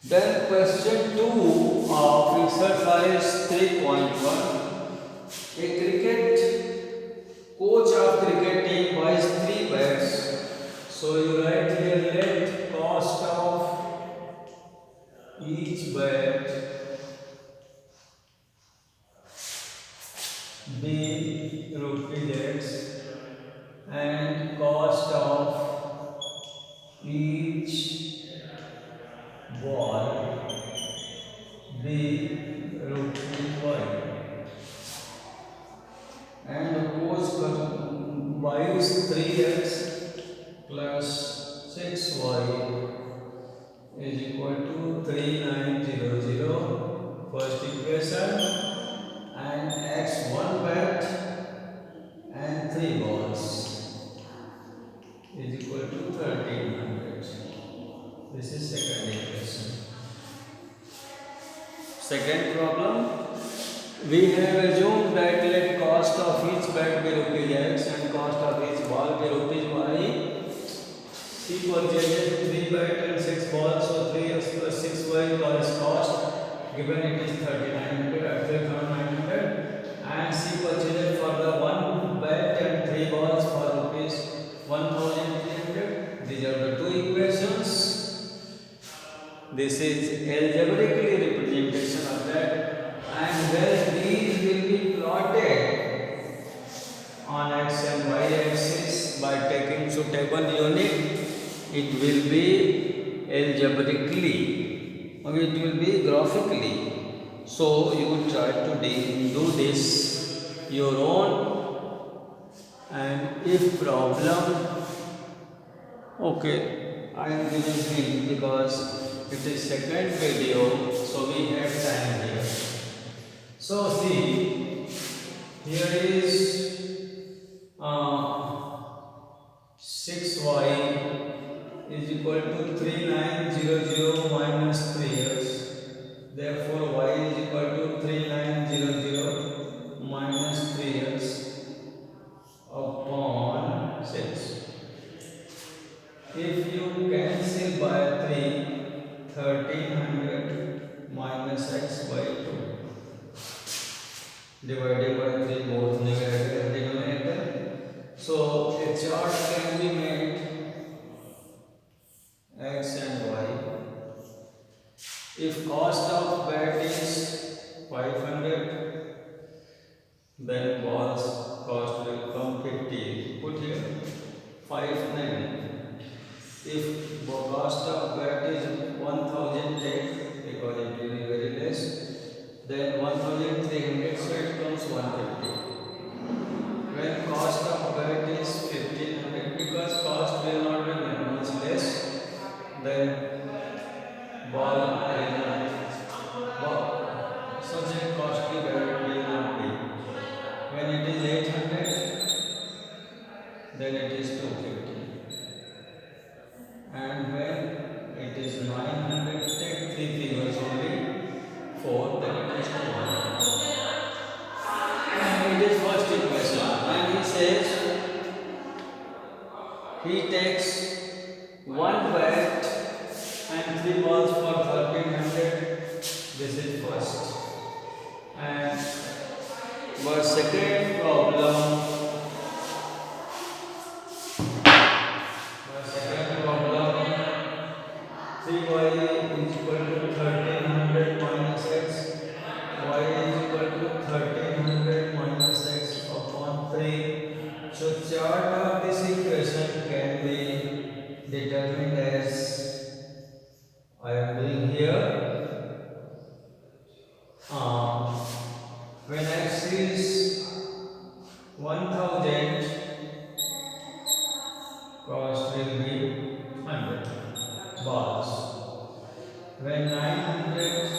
Then question 2 of exercise 3.1. A cricket coach of cricket team buys 3 bats. So you write here let cost of each bat be rupees X and cost of each ball be rupees Y. And the coach buys 3x plus 6y is equal to 3900 first equation, and x 1 bat and 3 balls is equal to 1300. This is second equation. Second problem. We have assumed that let cost of each bat be rupees x and cost of each ball be rupees y. She purchases 3 bat and 6 balls, so 3x plus 6y is cost. Given it is 3900 at 3900, and she purchases for the 1 bat and 3 balls for rupees 1300. These are the two equations. This is algebraically representation of that, and when these will be plotted on x and y axis by taking suitable unit, it will be algebraically or it will be graphically. So you try to do this your own, and if problem, okay, I am giving hint because it is second video, so we have time here. So see, here is 6y is equal to 3900 minus 3x. Therefore, y is equal to 3900 minus 3x upon 6. If you cancel by 3, 1300 minus x by 2 divided by 3, both numerator and denominator. So a chart can be made x and y. If cost of bat is 500, then balls cost will come 50. Put here 590. If cost of bat is 1000, take because it will be very less, then 1300, so it comes 150. When cost of bat is 1500, because cost will not be much less, then ball such a costly bat will not be. When it is 800, then it is 250. And when it is 900, take 3 figures only, 4, then it is 200. And it is first equation. And he says he takes 1 bat and 3 balls for 1300. This is first. And for second problem, determined as I am doing here. When x is 1000, cost will be 100 balls. When 900,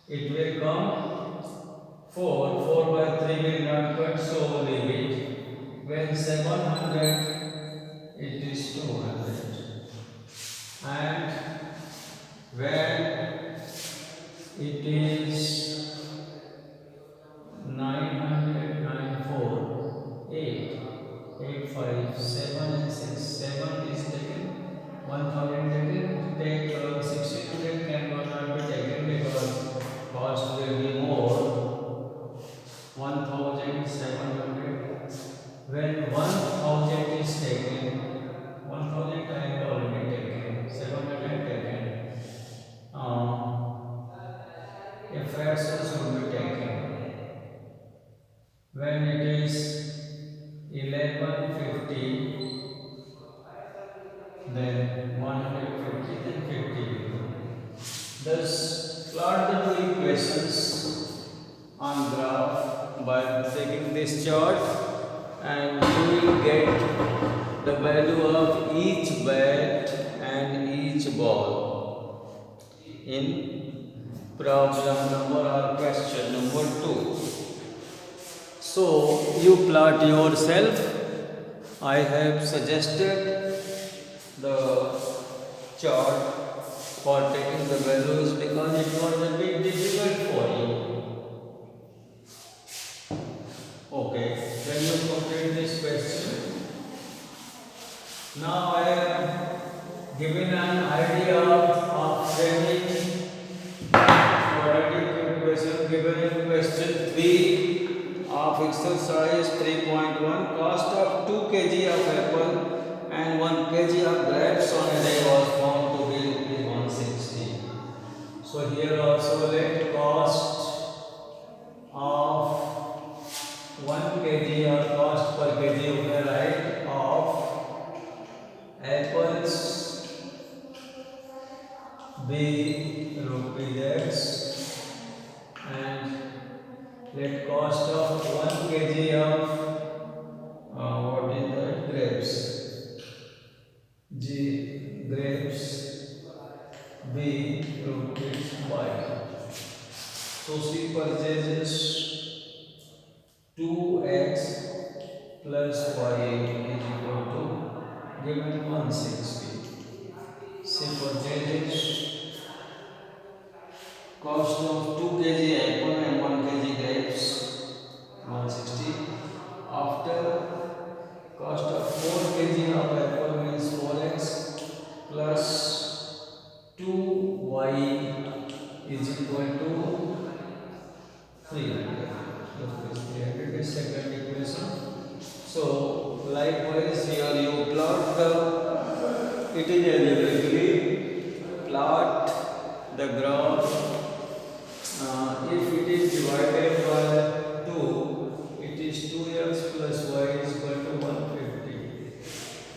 it will come 4 by 3 will not cut, so leave it. When 700, it is 200. And when it is 900, 9, 4, 8, 8, 5, 7 and 6, 7 is taken, 1000 taken, take 1600 Thus, plot the two equations on graph by taking this chart, and you will get the value of each bat and each ball in problem number or question number 2. So you plot yourself. I have suggested the chart for taking the values because it was a bit difficult for you. Okay, then you complete this question. Now I have given an idea of framing quadratic equation given in question 3 of exercise 3.1. Cost of 2 kg of apple and 1 kg of grapes on a day was found to be rupees 160. So here also let cost of 1 kg or cost per kg you can write of apples be rupees X, and let cost of 1 kg of what is that, grapes, G grapes be rupees Y. So she purchases 2x plus y is equal to given 160. She purchases cost of 2 kg apple and 1 kg grapes 160. After cost of 4 kg of apple means 4x plus 2y is equal to 300. Look, 300 is second equation. So likewise here you plot it is algebraically plot the graph. If it is divided by 2, it is 2x plus y is equal to 150.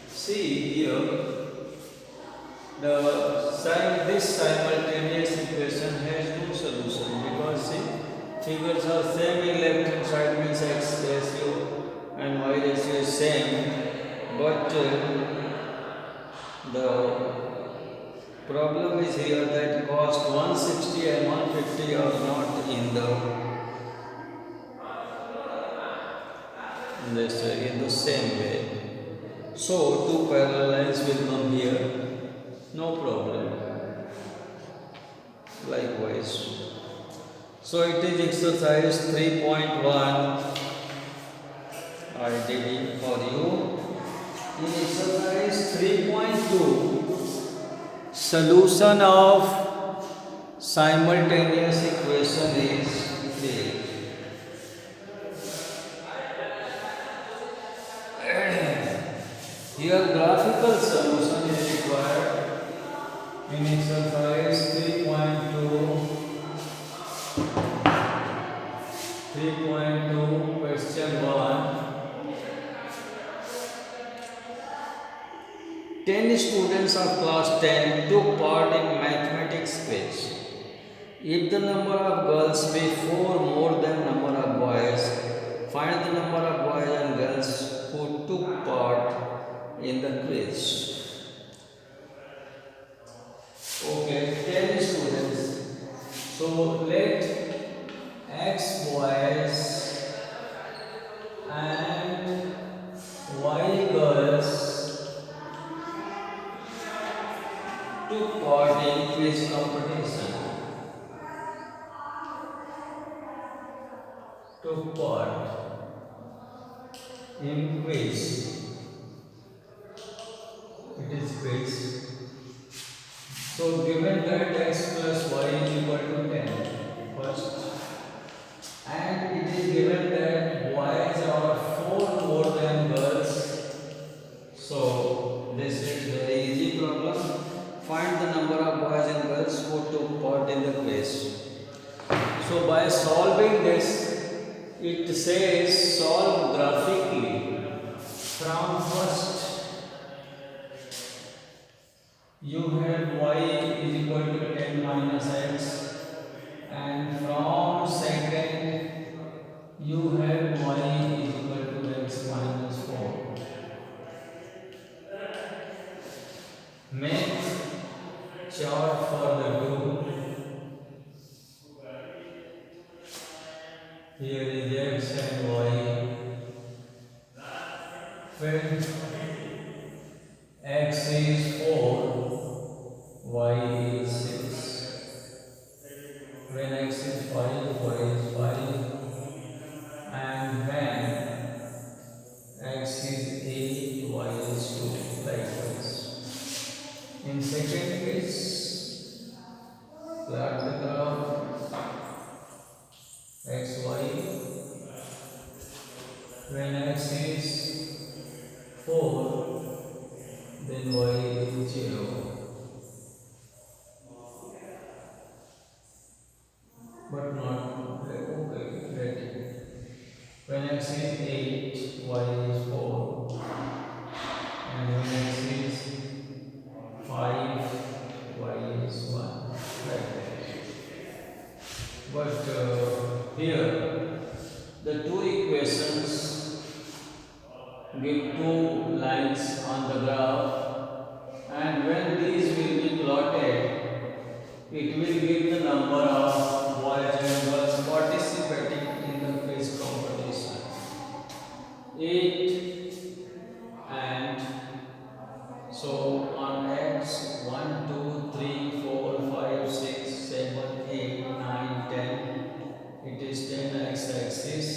See here, this simultaneous equation has no solution because see, figures are same in left hand side means x ratio and y ratio is same, but the problem is here that cost 160 and 150 are not in the same way. So two parallel lines will come here, no problem. Likewise. So it is exercise 3.1. I did it for you. In exercise 3.2, solution of simultaneous equation is clear. Here graphical solution is required in exercise 3.2 question 1. 10 students of class 10 took part in mathematics quiz. If the number of girls be 4 more than number of boys, find the number of boys and girls who took part in the quiz. Okay, 10 students. So let x boys and y girls took part in quiz competition. Took part in quiz. It is quiz. So given that x plus y is equal to 10 first, and it is given that boys are 4 more than girls. So this is very easy problem. Find the number of boys and girls who took part in the quiz. So by solving this, it says solve graphically from first. You have y is equal to 10 minus for the 2. Here is x and y. When x is 4, y is 6. When x is 5, y is 5. And when x is 8, y is 2. Likewise. In second case, plot the graph x, y. When x is 4, then y is 0. But not okay, ready. When x is 8, y is 4. And when x is 5, y is 1. Like that. But here, the two equations give two lines on the graph, and when these will be plotted, it will give the number of boys and girls participating in the quiz competition. 8 and so on x 1, 2, 3, 4, 5, 6, 7, 8, 9, 10. It is 10 x-axis.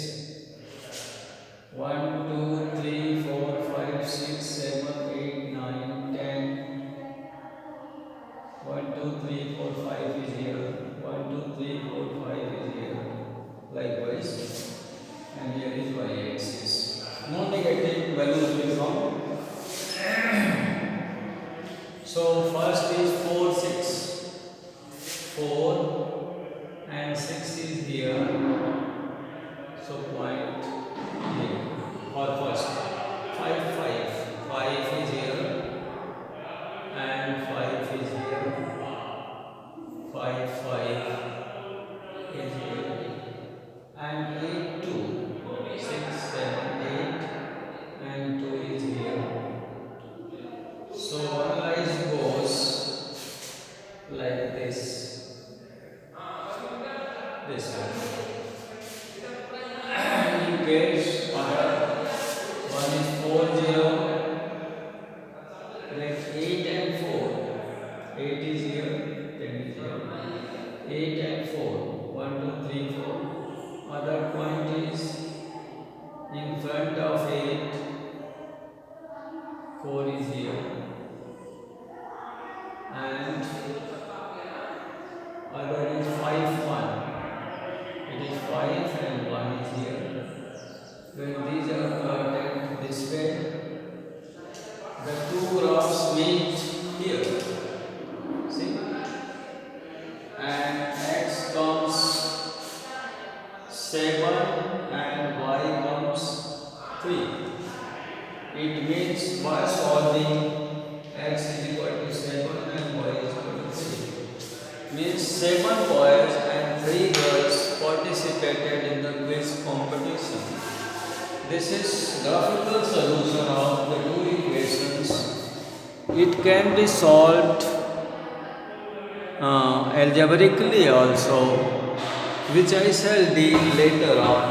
1, 2, 3, 4, 5, 6, 7, 8, 9, 10. 1, 2, 3, 4, 5 is here. 1, 2, 3, 4, 5 is here. Likewise. And here is y-axis. No negative values will come. So first is 4, 6. 4 and 6 is here. So point here. Or first 5, 5. 5 is here. And 5 is here. 5, 5 is here. And 8, 2. 6, 7, 8. And 2 is here. So analyze goes like this. This one. And you get one is 4, 0. Then 8 and 4. 8 is here, 10 is here. 8 and 4. 1, 2, 3, 4. Other point is in front of 8. 4 is here. And other is 5, 1. It is 5 and 1 is here. When these are plotted this way, the two graphs meet here. See? And x comes 7 and y comes 3. It means by solving x is equal to 7 and y is equal to 3. Means 7 boys and 3 girls participated in the quiz competition. This is graphical solution of the two equations. It can be solved algebraically also, which I shall deal later on.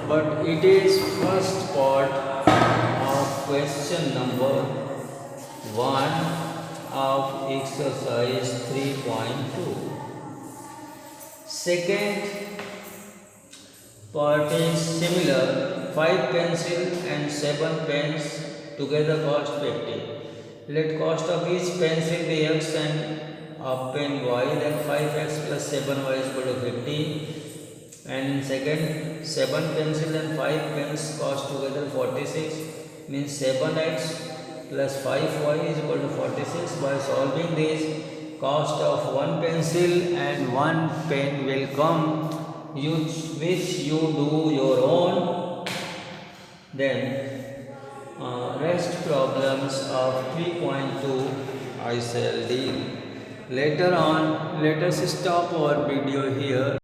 But it is first part of question number 1 of exercise 3.2. Second part is similar. 5 pencil and 7 pens together cost 50. Let cost of each pencil be x and of pen y, then 5x plus 7y is equal to 50. And in second, 7 pencil and 5 pens cost together 46, means 7x plus 5y is equal to 46. By solving this, cost of 1 pencil and 1 pen will come, which you do your own. Then rest problems of 3.2 I shall deal later on. Let us stop our video here.